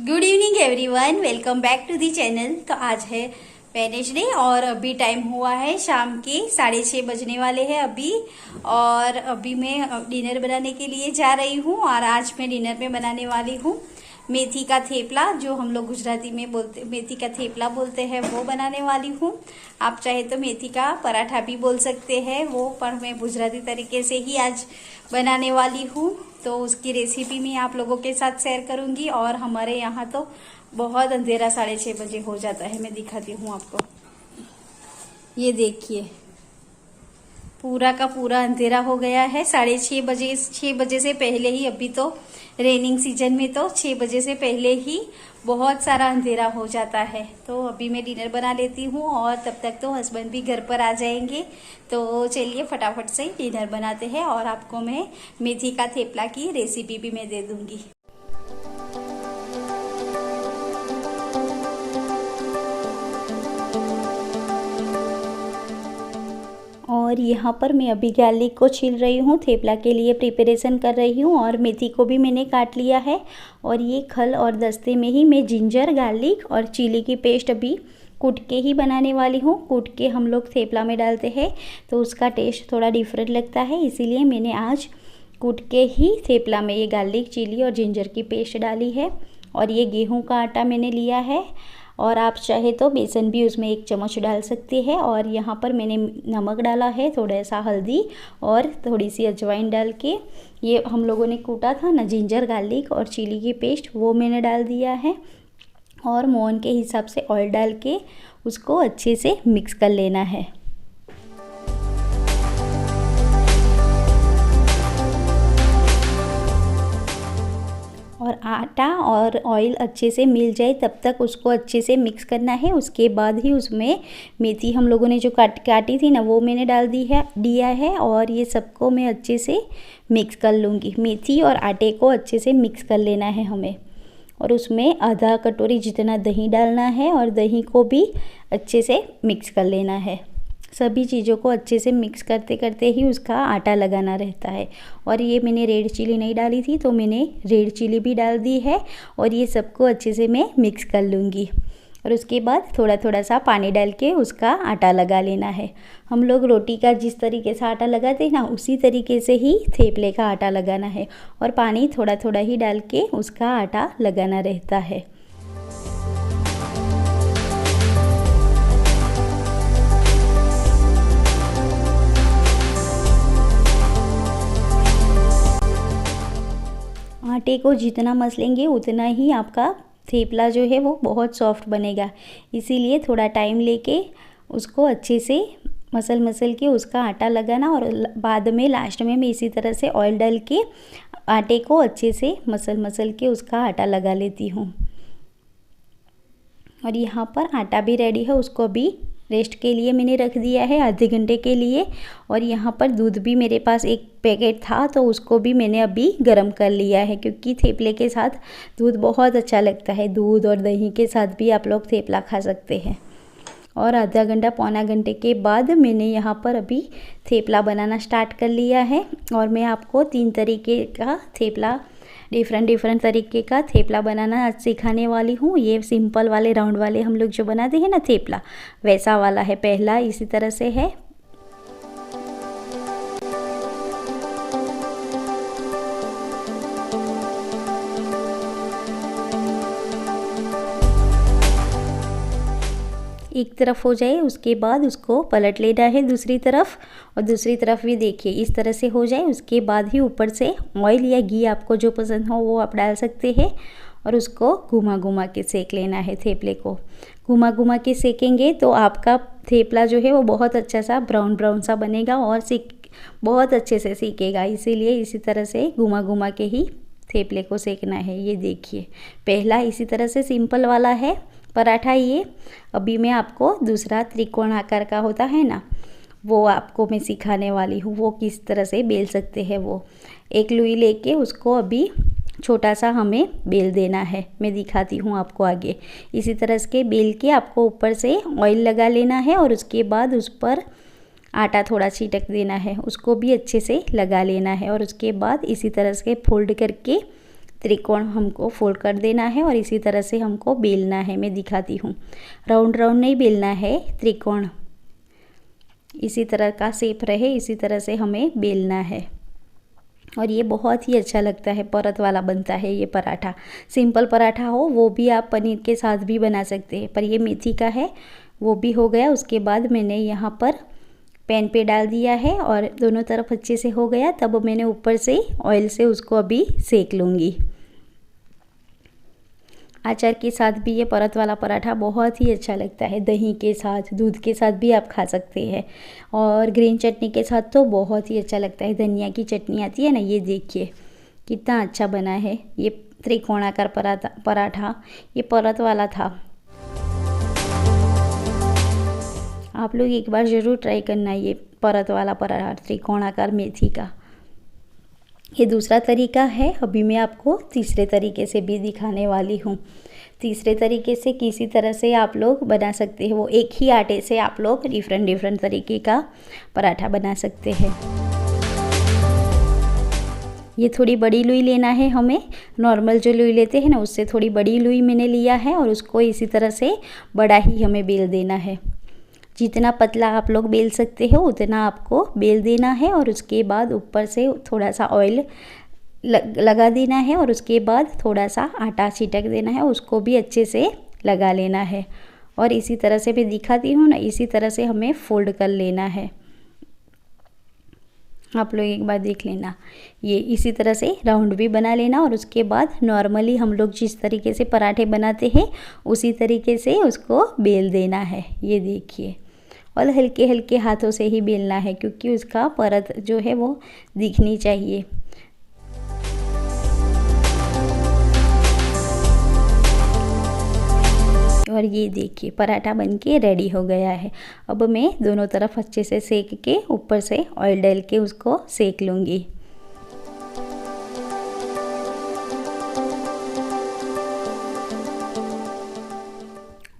Good evening everyone, welcome back to the channel. तो आज है वेडनेसडे और अभी टाइम हुआ है शाम के 6:30 बजने वाले हैं अभी। और अभी मैं डिनर बनाने के लिए जा रही हूँ और आज मैं डिनर में बनाने वाली हूँ मेथी का थेपला, जो हम लोग गुजराती में बोलते मेथी का थेपला बोलते हैं, वो बनाने वाली हूँ। आप चाहे तो मेथी का पराठा भी बोल सकते हैं वो, पर मैं गुजराती तरीके से ही आज बनाने वाली हूँ। तो उसकी रेसिपी मैं आप लोगों के साथ शेयर करूंगी। और हमारे यहाँ तो बहुत अंधेरा 6:30 बजे हो जाता है। मैं दिखाती हूँ आपको, ये देखिए पूरा का पूरा अंधेरा हो गया है 6:30 बजे। 6 बजे से पहले ही, अभी तो रेनिंग सीजन में तो 6 बजे से पहले ही बहुत सारा अंधेरा हो जाता है। तो अभी मैं डिनर बना लेती हूँ और तब तक तो हस्बैंड भी घर पर आ जाएंगे। तो चलिए फटाफट से डिनर बनाते हैं और आपको मैं मेथी का थेपला की रेसिपी भी मैं दे दूंगी। और यहाँ पर मैं अभी गार्लिक को छील रही हूँ, थेपला के लिए प्रिपरेशन कर रही हूँ। और मेथी को भी मैंने काट लिया है। और ये खल और दस्ते में ही मैं जिंजर, गार्लिक और चिली की पेस्ट अभी कूट के ही बनाने वाली हूँ। कूट के हम लोग थेपला में डालते हैं तो उसका टेस्ट थोड़ा डिफरेंट लगता है, इसीलिए मैंने आज कूट के ही थेपला में ये गार्लिक, चिली और जिंजर की पेस्ट डाली है। और ये गेहूँ का आटा मैंने लिया है और आप चाहे तो बेसन भी उसमें 1 चम्मच डाल सकते हैं। और यहाँ पर मैंने नमक डाला है, थोड़ा सा हल्दी और थोड़ी सी अजवाइन डाल के ये हम लोगों ने कूटा था ना जिंजर, गार्लिक और चिली की पेस्ट, वो मैंने डाल दिया है। और मोहन के हिसाब से ऑयल डाल के उसको अच्छे से मिक्स कर लेना है। और आटा और ऑयल अच्छे से मिल जाए तब तक उसको अच्छे से मिक्स करना है। उसके बाद ही उसमें मेथी हम लोगों ने जो काटी थी ना, वो मैंने डाल दिया है। और ये सबको मैं अच्छे से मिक्स कर लूँगी। मेथी और आटे को अच्छे से मिक्स कर लेना है हमें। और उसमें आधा कटोरी जितना दही डालना है और दही को भी अच्छे से मिक्स कर लेना है। सभी चीज़ों को अच्छे से मिक्स करते करते ही उसका आटा लगाना रहता है। और ये मैंने रेड चिली नहीं डाली थी तो मैंने रेड चिली भी डाल दी है। और ये सबको अच्छे से मैं मिक्स कर लूँगी। और उसके बाद थोड़ा थोड़ा सा पानी डाल के उसका आटा लगा लेना है। हम लोग रोटी का जिस तरीके से आटा लगाते हैं ना, उसी तरीके से ही थेपले का आटा लगाना है। और पानी थोड़ा थोड़ा ही डाल के उसका आटा लगाना रहता है। आटे को जितना मसलेंगे उतना ही आपका थेपला जो है वो बहुत सॉफ्ट बनेगा। इसीलिए थोड़ा टाइम लेके उसको अच्छे से मसल के उसका आटा लगाना। और बाद में लास्ट में मैं इसी तरह से ऑयल डाल के आटे को अच्छे से मसल के उसका आटा लगा लेती हूँ। और यहाँ पर आटा भी रेडी है, उसको भी रेस्ट के लिए मैंने रख दिया है आधे घंटे के लिए। और यहाँ पर दूध भी मेरे पास 1 पैकेट था तो उसको भी मैंने अभी गर्म कर लिया है, क्योंकि थेपले के साथ दूध बहुत अच्छा लगता है। दूध और दही के साथ भी आप लोग थेपला खा सकते हैं। और आधा घंटा पौना घंटे के बाद मैंने यहाँ पर अभी थेपला बनाना स्टार्ट कर लिया है। और मैं आपको 3 तरीके का थेपला, डिफरेंट तरीके का थेपला बनाना आज सिखाने वाली हूँ। ये सिंपल वाले राउंड वाले हम लोग जो बनाते हैं ना थेपला, वैसा वाला है पहला, इसी तरह से है। एक तरफ हो जाए उसके बाद उसको पलट लेना है दूसरी तरफ। और दूसरी तरफ भी देखिए इस तरह से हो जाए, उसके बाद ही ऊपर से ऑयल या घी आपको जो पसंद हो वो आप डाल सकते हैं। और उसको घुमा के सेक लेना है। थेपले को घुमा के सेकेंगे तो आपका थेपला जो है वो बहुत अच्छा सा ब्राउन सा बनेगा और बहुत अच्छे से सीखेगा। इसीलिए इसी तरह से घुमा के ही थेपले को सेकना है। ये देखिए पहला इसी तरह से सिंपल वाला है पराठा। ये अभी मैं आपको दूसरा त्रिकोण आकार का होता है ना, वो आपको मैं सिखाने वाली हूँ, वो किस तरह से बेल सकते हैं। वो एक लुई लेके उसको अभी छोटा सा हमें बेल देना है। मैं दिखाती हूँ आपको आगे। इसी तरह से बेल के आपको ऊपर से ऑयल लगा लेना है और उसके बाद उस पर आटा थोड़ा छिटक देना है, उसको भी अच्छे से लगा लेना है। और उसके बाद इसी तरह से फोल्ड करके त्रिकोण हमको फोल्ड कर देना है और इसी तरह से हमको बेलना है। मैं दिखाती हूँ, राउंड राउंड नहीं बेलना है, त्रिकोण इसी तरह का शेप रहे इसी तरह से हमें बेलना है। और ये बहुत ही अच्छा लगता है, परत वाला बनता है ये पराठा। सिंपल पराठा हो वो भी आप पनीर के साथ भी बना सकते हैं, पर ये मेथी का है वो भी हो गया। उसके बाद मैंने यहाँ पर पैन पे डाल दिया है और दोनों तरफ अच्छे से हो गया, तब मैंने ऊपर से ऑयल से उसको अभी सेक लूँगी। अचार के साथ भी ये परत वाला पराठा बहुत ही अच्छा लगता है, दही के साथ, दूध के साथ भी आप खा सकते हैं और ग्रीन चटनी के साथ तो बहुत ही अच्छा लगता है। धनिया की चटनी आती है ना, ये देखिए कितना अच्छा बना है ये त्रिकोणाकार पराठा। ये परत वाला था। आप लोग एक बार ज़रूर ट्राई करना ये परत वाला पराठा त्रिकोणाकार मेथी का। ये दूसरा तरीका है। अभी मैं आपको तीसरे तरीके से भी दिखाने वाली हूँ। तीसरे तरीके से किसी तरह से आप लोग बना सकते हैं, वो एक ही आटे से आप लोग डिफरेंट तरीके का पराठा बना सकते हैं। ये थोड़ी बड़ी लुई लेना है हमें, नॉर्मल जो लुई लेते हैं ना उससे थोड़ी बड़ी लुई मैंने लिया है और उसको इसी तरह से बड़ा ही हमें बेल देना है। जितना पतला आप लोग बेल सकते हो उतना आपको बेल देना है और उसके बाद ऊपर से थोड़ा सा ऑयल लगा देना है और उसके बाद थोड़ा सा आटा छिटक देना है, उसको भी अच्छे से लगा लेना है। और इसी तरह से मैं दिखाती हूँ ना, इसी तरह से हमें फोल्ड कर लेना है। आप लोग एक बार देख लेना, ये इसी तरह से राउंड भी बना लेना और उसके बाद नॉर्मली हम लोग जिस तरीके से पराठे बनाते हैं उसी तरीके से उसको बेल देना है। ये देखिए, और हल्के हल्के हाथों से ही बेलना है क्योंकि उसका परत जो है वो दिखनी चाहिए। और ये देखिए पराठा बनके रेडी हो गया है। अब मैं दोनों तरफ अच्छे से सेक के ऊपर से ऑयल डाल के उसको सेक लूँगी।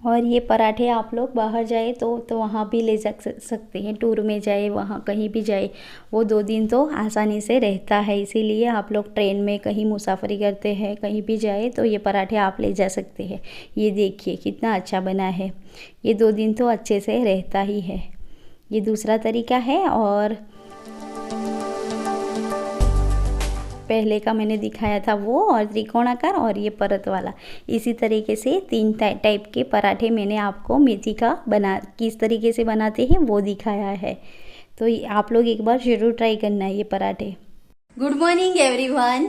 और ये पराठे आप लोग बाहर जाए तो वहाँ भी ले जा सकते हैं, टूर में जाए वहाँ कहीं भी जाए, वो 2 दिन तो आसानी से रहता है। इसीलिए आप लोग ट्रेन में कहीं मुसाफरी करते हैं, कहीं भी जाए तो ये पराठे आप ले जा सकते हैं। ये देखिए कितना अच्छा बना है, ये 2 दिन तो अच्छे से रहता ही है। ये दूसरा तरीका है और पहले का मैंने दिखाया था वो और त्रिकोणाकार और ये परत वाला। इसी तरीके से 3 टाइप के पराठे मैंने आपको मेथी का किस तरीके से बनाते हैं वो दिखाया है। तो आप लोग एक बार ज़रूर ट्राई करना है ये पराठे। Good morning everyone.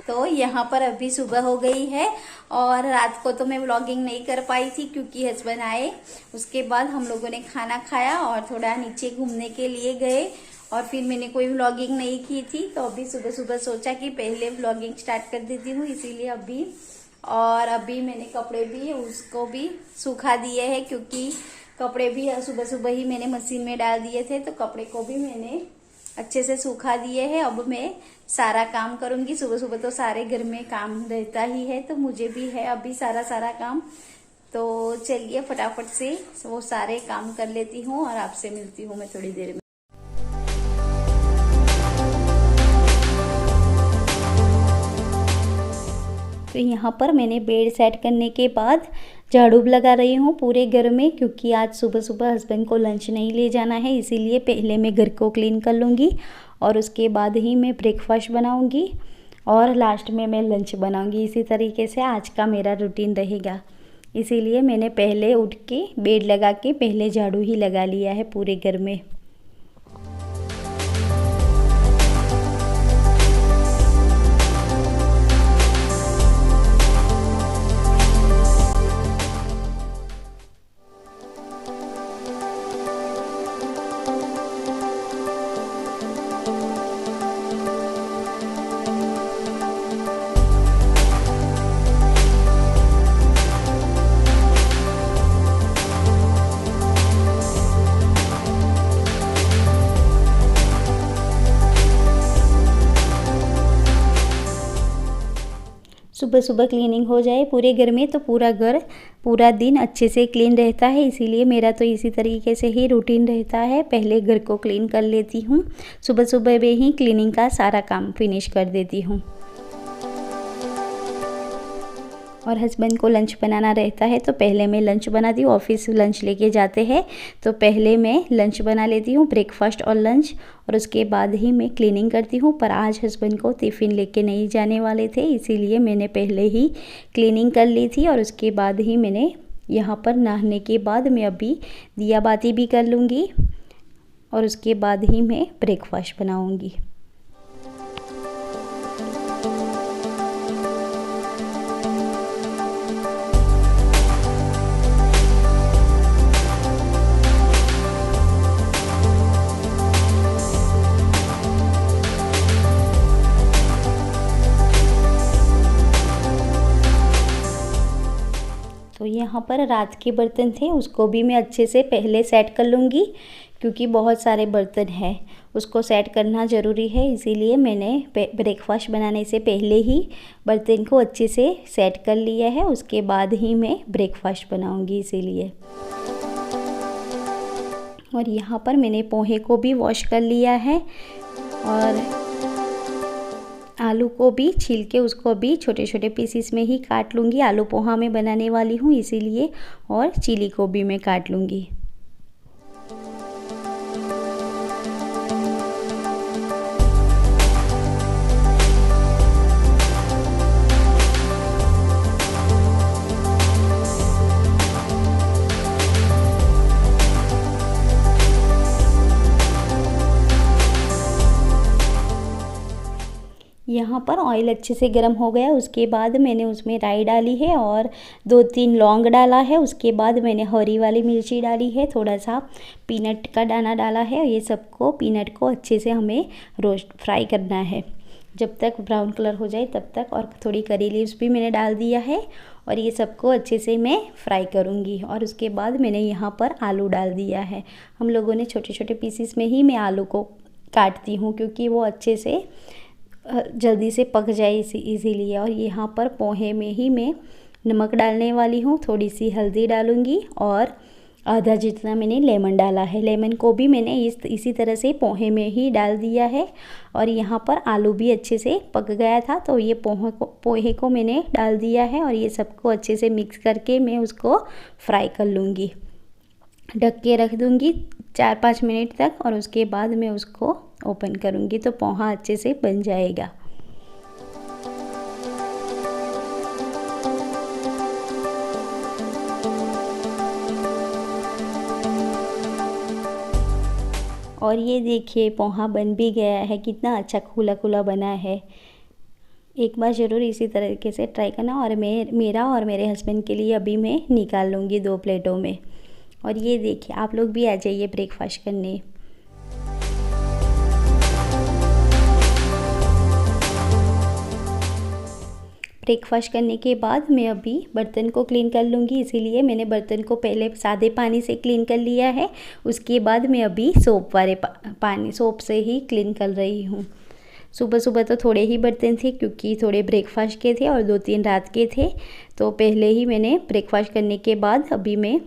तो यहाँ पर अभी सुबह हो गई है और रात को तो मैं व्लॉगिंग नहीं कर पाई थी क्योंकि हस्बैंड आए। उसके बाद हम लोगों ने खाना खाया और थोड़ा नीचे घूमने के लिए गए और फिर मैंने कोई व्लॉगिंग नहीं की थी। तो अभी सुबह सुबह सोचा कि पहले व्लॉगिंग स्टार्ट कर देती हूँ, इसीलिए अभी मैंने कपड़े भी उसको भी सुखा दिए हैं क्योंकि कपड़े भी सुबह सुबह ही मैंने मशीन में डाल दिए थे, तो कपड़े को भी मैंने अच्छे से सुखा दिए हैं। अब मैं सारा काम करूंगी। सुबह सुबह तो सारे घर में काम रहता ही है, तो मुझे भी है अभी सारा काम। तो चलिए फटाफट से वो सारे काम कर लेती हूँ और आपसे मिलती हूँ मैं थोड़ी देर में। तो यहाँ पर मैंने बेड सेट करने के बाद झाड़ू लगा रही हूँ पूरे घर में, क्योंकि आज सुबह सुबह हस्बैंड को लंच नहीं ले जाना है, इसीलिए पहले मैं घर को क्लीन कर लूँगी और उसके बाद ही मैं ब्रेकफास्ट बनाऊँगी और लास्ट में मैं लंच बनाऊँगी। इसी तरीके से आज का मेरा रूटीन रहेगा। इसीलिए मैंने पहले उठ के बेड लगा के पहले झाड़ू ही लगा लिया है पूरे घर में। सुबह सुबह क्लीनिंग हो जाए पूरे घर में तो पूरा घर पूरा दिन अच्छे से क्लीन रहता है। इसीलिए मेरा तो इसी तरीके से ही रूटीन रहता है, पहले घर को क्लीन कर लेती हूँ, सुबह सुबह में ही क्लीनिंग का सारा काम फिनिश कर देती हूँ। और हस्बैंड को लंच बनाना रहता है तो पहले मैं लंच बनाती हूँ। ऑफिस लंच लेके जाते हैं तो पहले मैं लंच बना लेती हूँ, ब्रेकफास्ट और लंच, और उसके बाद ही मैं क्लीनिंग करती हूँ। पर आज हस्बैंड को टिफ़िन लेके नहीं जाने वाले थे, इसीलिए मैंने पहले ही क्लीनिंग कर ली थी। और उसके बाद ही मैंने यहाँ पर नहाने के बाद मैं अभी दिया बाती भी कर लूँगी और उसके बाद ही मैं ब्रेकफास्ट बनाऊँगी। तो यहाँ पर रात के बर्तन थे, उसको भी मैं अच्छे से पहले सेट कर लूँगी, क्योंकि बहुत सारे बर्तन हैं, उसको सेट करना ज़रूरी है। इसीलिए मैंने ब्रेकफास्ट बनाने से पहले ही बर्तन को अच्छे से सेट कर लिया है, उसके बाद ही मैं ब्रेकफास्ट बनाऊँगी इसीलिए। और यहाँ पर मैंने पोहे को भी वॉश कर लिया है और आलू को भी छील के उसको भी छोटे छोटे पीसीस में ही काट लूँगी। आलू पोहा मैं बनाने वाली हूँ इसीलिए, और चिली को भी मैं काट लूँगी। यहाँ पर ऑयल अच्छे से गर्म हो गया, उसके बाद मैंने उसमें राई डाली है और 2-3 लौंग डाला है। उसके बाद मैंने हरी वाली मिर्ची डाली है, थोड़ा सा पीनट का दाना डाला है। ये सबको, पीनट को अच्छे से हमें रोस्ट फ्राई करना है जब तक ब्राउन कलर हो जाए तब तक। और थोड़ी करी लीव्स भी मैंने डाल दिया है और ये सबको अच्छे से मैं फ्राई करूँगी। और उसके बाद मैंने यहाँ पर आलू डाल दिया है। हम लोगों ने छोटे छोटे पीसीस में ही मैं आलू को काटती हूँ, क्योंकि वो अच्छे से जल्दी से पक जाए इसीलिए। और यहाँ पर पोहे में ही मैं नमक डालने वाली हूँ, थोड़ी सी हल्दी डालूँगी और आधा जितना मैंने लेमन डाला है। लेमन को भी मैंने इसी तरह से पोहे में ही डाल दिया है। और यहाँ पर आलू भी अच्छे से पक गया था तो ये पोहे को मैंने डाल दिया है और ये सबको अच्छे से मिक्स करके मैं उसको फ्राई कर लूँगी। ढक के रख दूँगी 4-5 मिनट तक और उसके बाद मैं उसको ओपन करूँगी तो पोहा अच्छे से बन जाएगा। और ये देखिए पोहा बन भी गया है, कितना अच्छा खुला खुला बना है। एक बार ज़रूर इसी तरीके से ट्राई करना। और मेरा और मेरे हस्बैंड के लिए अभी मैं निकाल लूँगी 2 प्लेटों में। और ये देखिए आप लोग भी आ जाइए ब्रेकफास्ट करने। ब्रेकफास्ट करने के बाद मैं अभी बर्तन को क्लीन कर लूँगी, इसीलिए मैंने बर्तन को पहले सादे पानी से क्लीन कर लिया है। उसके बाद मैं अभी सोप वाले सोप से ही क्लीन कर रही हूँ। सुबह सुबह तो थोड़े ही बर्तन थे, क्योंकि थोड़े ब्रेकफास्ट के थे और 2-3 रात के थे, तो पहले ही मैंने ब्रेकफास्ट करने के बाद अभी मैं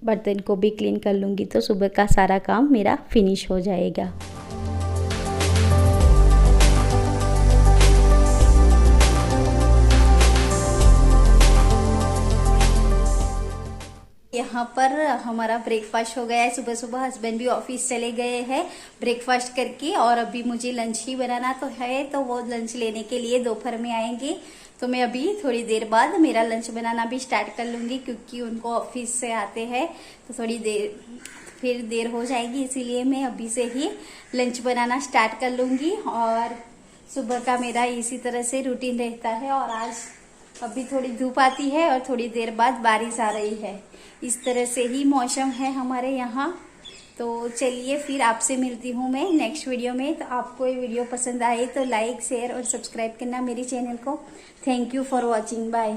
बर्तन को भी क्लीन कर लूँगी, तो सुबह का सारा काम मेरा फिनिश हो जाएगा। यहाँ पर हमारा ब्रेकफास्ट हो गया है। सुबह सुबह हस्बैंड भी ऑफिस चले गए हैं ब्रेकफास्ट करके, और अभी मुझे लंच ही बनाना तो है, तो वो लंच लेने के लिए दोपहर में आएंगे। तो मैं अभी थोड़ी देर बाद मेरा लंच बनाना भी स्टार्ट कर लूँगी, क्योंकि उनको ऑफिस से आते हैं तो थोड़ी फिर देर हो जाएगी, इसीलिए मैं अभी से ही लंच बनाना स्टार्ट कर लूँगी। और सुबह का मेरा इसी तरह से रूटीन रहता है। और आज अभी थोड़ी धूप आती है और थोड़ी देर बाद बारिश आ रही है, इस तरह से ही मौसम है हमारे यहाँ। तो चलिए फिर आपसे मिलती हूँ मैं नेक्स्ट वीडियो में। तो आपको ये वीडियो पसंद आए तो लाइक, शेयर और सब्सक्राइब करना मेरे चैनल को। Thank you for watching, bye.